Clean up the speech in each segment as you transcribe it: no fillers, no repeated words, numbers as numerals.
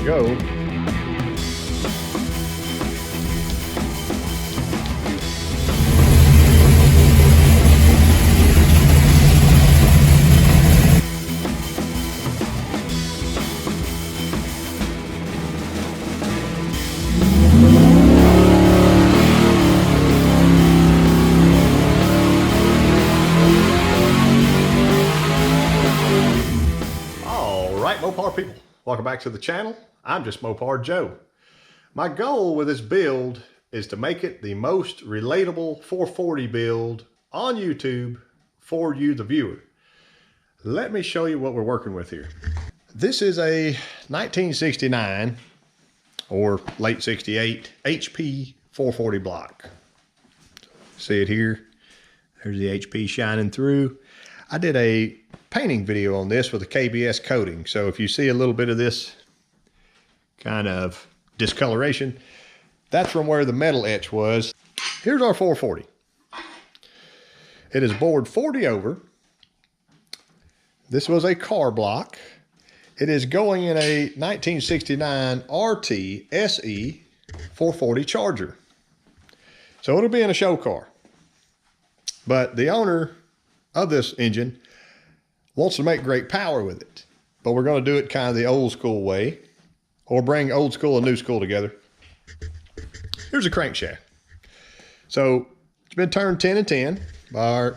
to go. Mopar people, welcome back to the channel. I'm Justmoparjoe. My goal with this build is to make it the most relatable 440 build on YouTube for you, the viewer. Let me show you what we're working with here. This is a 1969 or late 68 HP 440 block. See it here? There's the HP shining through. I did a painting video on this with a KBS coating. So if you see a little bit of this kind of discoloration, that's from where the metal etch was. Here's our 440. It is bored 40 over. This was a car block. It is going in a 1969 RT SE 440 Charger. So it'll be in a show car. But the owner of this engine wants to make great power with it, but we're going to do it kind of the old school way, or bring old school and new school together. Here's a crankshaft. So it's been turned 10 and 10 by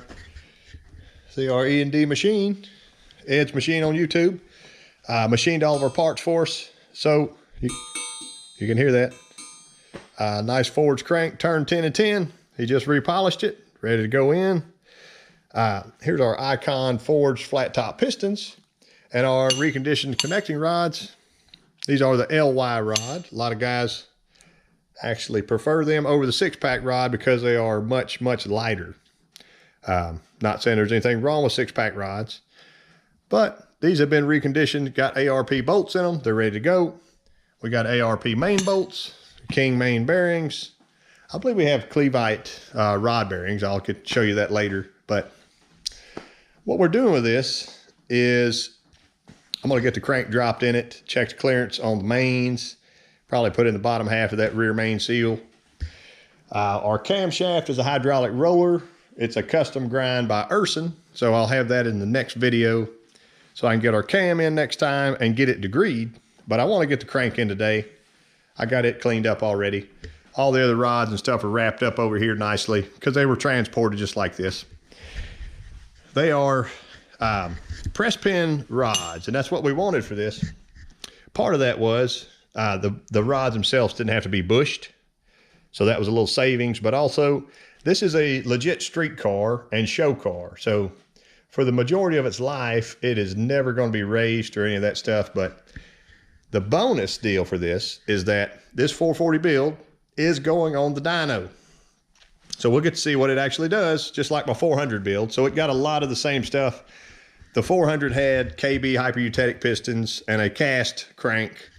our E&D machine, Ed's machine on YouTube. Machined all of our parts for us. So you can hear that. Nice forged crank, turned 10 and 10. He just repolished it, ready to go in. Here's our Icon forged flat top pistons and our reconditioned connecting rods. These are the LY rod. A lot of guys actually prefer them over the 6-pack rod because they are much, much lighter. Not saying there's anything wrong with 6-pack rods, but these have been reconditioned, got ARP bolts in them. They're ready to go. We got ARP main bolts, King main bearings. I believe we have Cleveite rod bearings. I'll show you that later. But what we're doing with this is I'm going to get the crank dropped in it, check the clearance on the mains, probably put in the bottom half of that rear main seal. Our camshaft is a hydraulic roller. It's a custom grind by Erson, so I'll have that in the next video so I can get our cam in next time and get it degreed. But I want to get the crank in today. I got it cleaned up already. All the other rods and stuff are wrapped up over here nicely because they were transported just like this. They are press pin rods, and that's what we wanted for this. Part of that was the rods themselves didn't have to be bushed, so that was a little savings. But also, this is a legit street car and show car, so for the majority of its life, it is never going to be raced or any of that stuff. But the bonus deal for this is that this 440 build is going on the dyno. So we'll get to see what it actually does, just like my 400 build. So it got a lot of the same stuff. The 400 had KB hypereutectic pistons and a cast crank.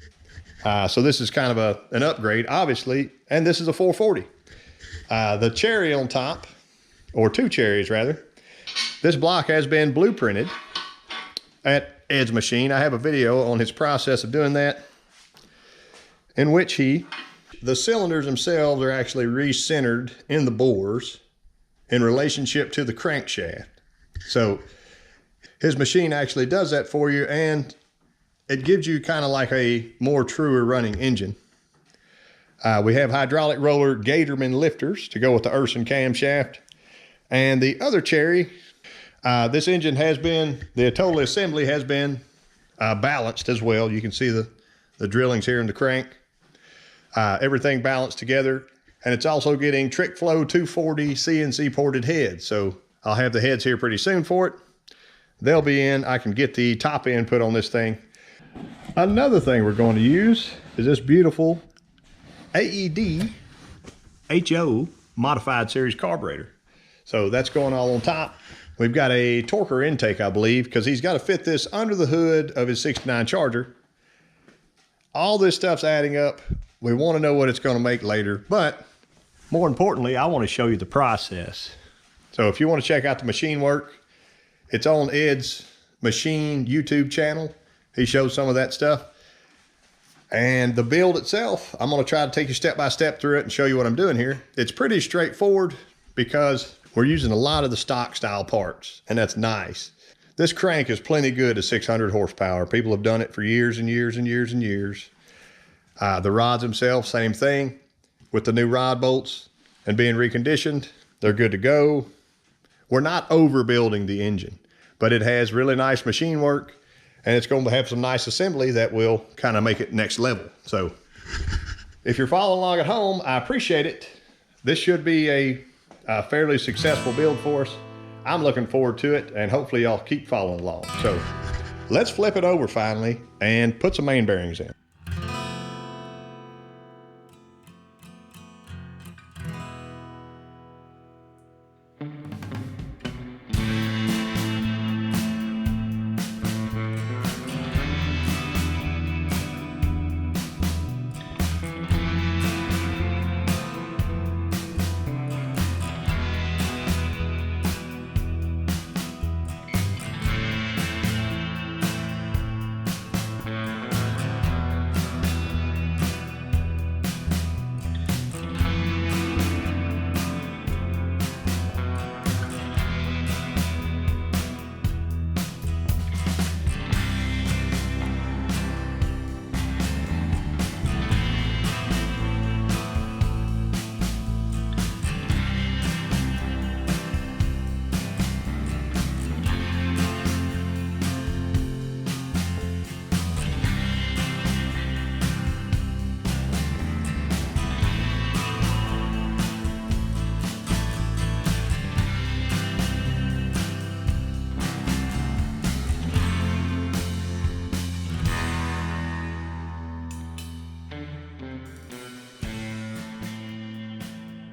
So this is kind of an upgrade, obviously, and this is a 440. The cherry on top, or two cherries rather, this block has been blueprinted at Ed's machine. I have a video on his process of doing that, in which the cylinders themselves are actually recentered in the bores in relationship to the crankshaft. So his machine actually does that for you, and it gives you kind of like a more truer running engine. We have hydraulic roller Gatorman lifters to go with the Erson camshaft. And the other cherry, this engine has been, the total assembly has been balanced as well. You can see the drillings here in the crank. Everything balanced together, and it's also getting Trickflow 240 CNC ported heads. So I'll have the heads here pretty soon for it. They'll be in. I can get the top end put on this thing. Another thing we're going to use is this beautiful AED HO modified series carburetor. So that's going all on top. We've got a torquer intake, I believe, because he's got to fit this under the hood of his 69 Charger. All this stuff's adding up. We want to know what it's going to make later, but more importantly, I want to show you the process. So if you want to check out the machine work, it's on Ed's machine YouTube channel. He shows some of that stuff. And the build itself, I'm going to try to take you step by step through it and show you what I'm doing here. It's pretty straightforward because we're using a lot of the stock style parts, and that's nice. This crank is plenty good at 600 horsepower. People have done it for years and years and years and years. The rods themselves, same thing. With the new rod bolts and being reconditioned, they're good to go. We're not overbuilding the engine, but it has really nice machine work, and it's going to have some nice assembly that will kind of make it next level. So if you're following along at home, I appreciate it. This should be a fairly successful build for us. I'm looking forward to it, and hopefully y'all keep following along. So let's flip it over finally and put some main bearings in.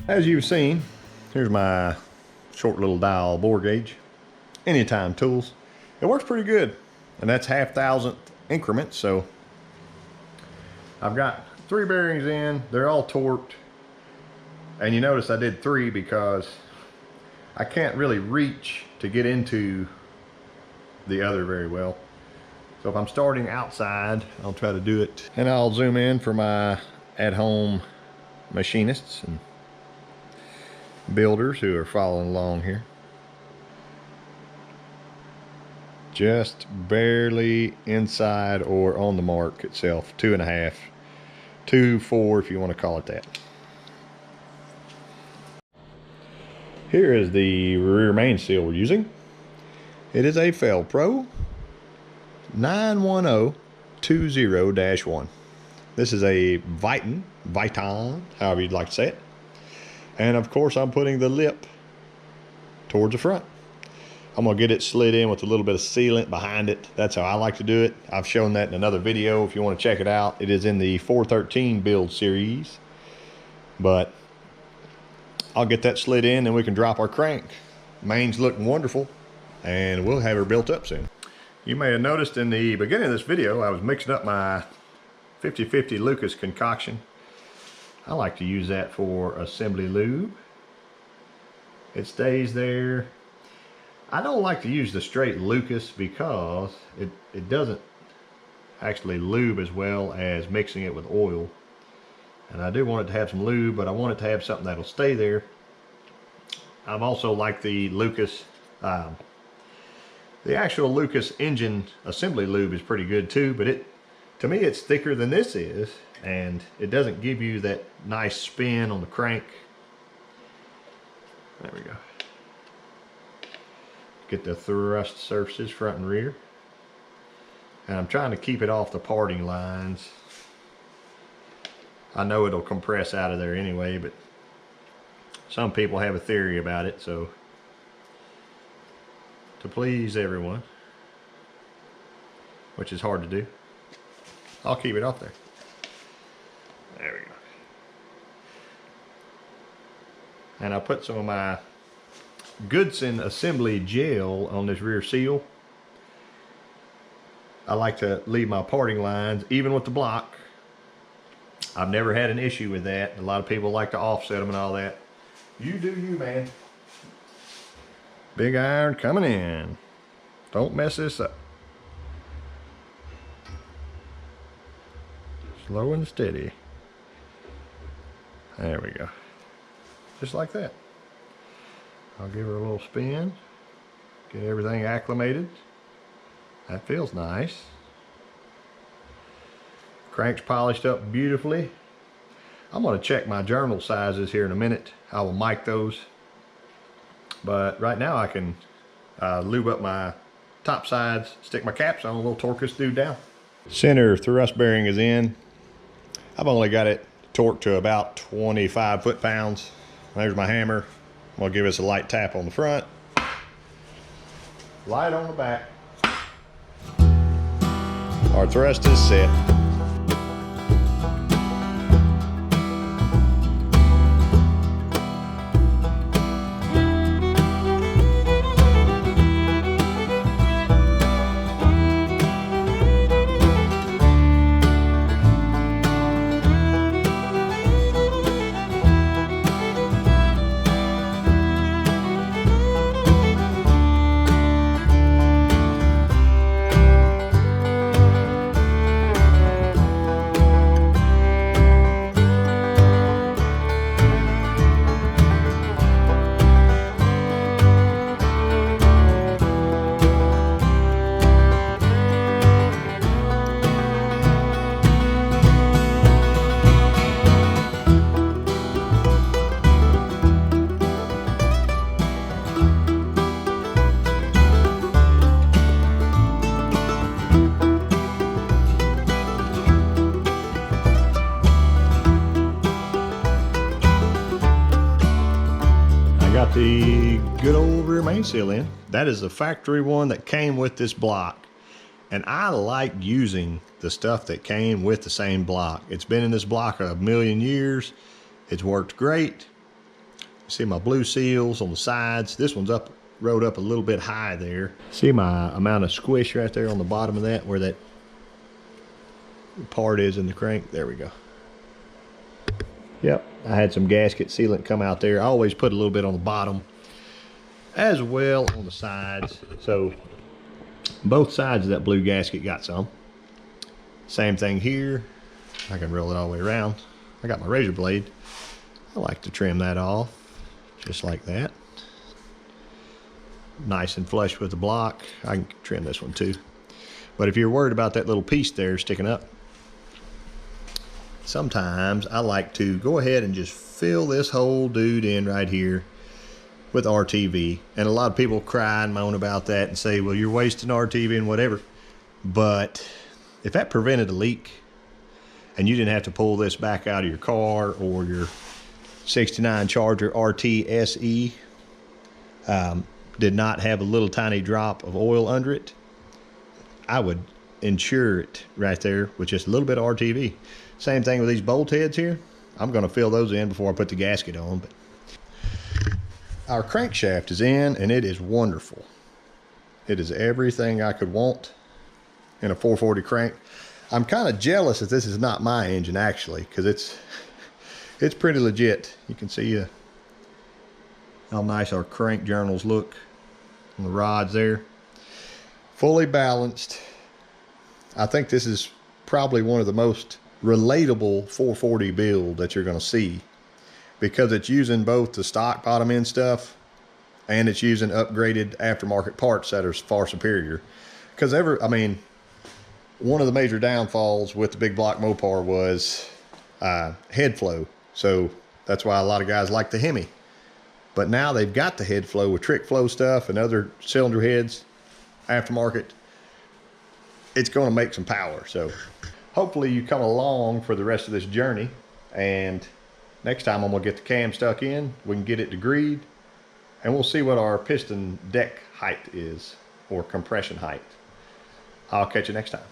As you've seen, here's my short little dial bore gauge. Anytime tools. It works pretty good. And that's 1/1000th increments, so I've got 3 bearings in. They're all torqued. And you notice I did 3 because I can't really reach to get into the other very well. So if I'm starting outside, I'll try to do it. And I'll zoom in for my at-home machinists and builders who are following along here. Just barely inside or on the mark itself. 2.5, 2.4 if you want to call it that. Here is the rear main seal we're using. It is a Felpro 91020-1. This is a Viton, however you'd like to say it. And of course I'm putting the lip towards the front. I'm gonna get it slid in with a little bit of sealant behind it. That's how I like to do it. I've shown that in another video if you want to check it out. It is in the 413 build series. But I'll get that slid in and we can drop our crank. Main's looking wonderful and we'll have her built up soon. You may have noticed in the beginning of this video I was mixing up my 50/50 Lucas concoction. I like to use that for assembly lube. It stays there. I don't like to use the straight Lucas because it doesn't actually lube as well as mixing it with oil. And I do want it to have some lube, but I want it to have something that'll stay there. I've also liked the Lucas, the actual Lucas engine assembly lube is pretty good too, but to me it's thicker than this is, and it doesn't give you that nice spin on the crank. There we go. Get the thrust surfaces front and rear. And I'm trying to keep it off the parting lines. I know it'll compress out of there anyway, but some people have a theory about it, so to please everyone, which is hard to do, I'll keep it off there. There we go. And I put some of my Goodson assembly gel on this rear seal. I like to leave my parting lines even with the block. I've never had an issue with that. A lot of people like to offset them and all that. You do you, man. Big iron coming in. Don't mess this up. Slow and steady. There we go. Just like that. I'll give her a little spin. Get everything acclimated. That feels nice. Crank's polished up beautifully. I'm going to check my journal sizes here in a minute. I will mic those. But right now I can lube up my top sides, stick my caps on, a little torque this dude down. Center thrust bearing is in. I've only got it torqued to about 25 foot-pounds. There's my hammer. I'm going to give us a light tap on the front. Light on the back. Our thrust is set. Got the good old rear main seal in. That is the factory one that came with this block. And I like using the stuff that came with the same block. It's been in this block a million years. It's worked great. You see my blue seals on the sides. This one's up, rode up a little bit high there. See my amount of squish right there on the bottom of that, where that part is in the crank. There we go. Yep, I had some gasket sealant come out there. I always put a little bit on the bottom as well on the sides. So both sides of that blue gasket got some. Same thing here. I can roll it all the way around. I got my razor blade. I like to trim that off just like that. Nice and flush with the block. I can trim this one too. But if you're worried about that little piece there sticking up, sometimes I like to go ahead and just fill this whole dude in right here with RTV. And a lot of people cry and moan about that and say, well, you're wasting RTV and whatever. But if that prevented a leak and you didn't have to pull this back out of your car or your 69 Charger RT SE, did not have a little tiny drop of oil under it, I would insure it right there with just a little bit of RTV. Same thing with these bolt heads here. I'm going to fill those in before I put the gasket on. But our crankshaft is in, and it is wonderful. It is everything I could want in a 440 crank. I'm kind of jealous that this is not my engine actually, because it's pretty legit. You can see how nice our crank journals look on the rods there. Fully balanced. I think this is probably one of the most relatable 440 build that you're going to see, because it's using both the stock bottom end stuff and it's using upgraded aftermarket parts that are far superior. Because I mean, one of the major downfalls with the big block Mopar was head flow. So that's why a lot of guys like the Hemi. But now they've got the head flow with Trickflow stuff and other cylinder heads, aftermarket. It's going to make some power. So hopefully you come along for the rest of this journey, and next time I'm going to get the cam stuck in, we can get it degreed, and we'll see what our piston deck height is, or compression height. I'll catch you next time.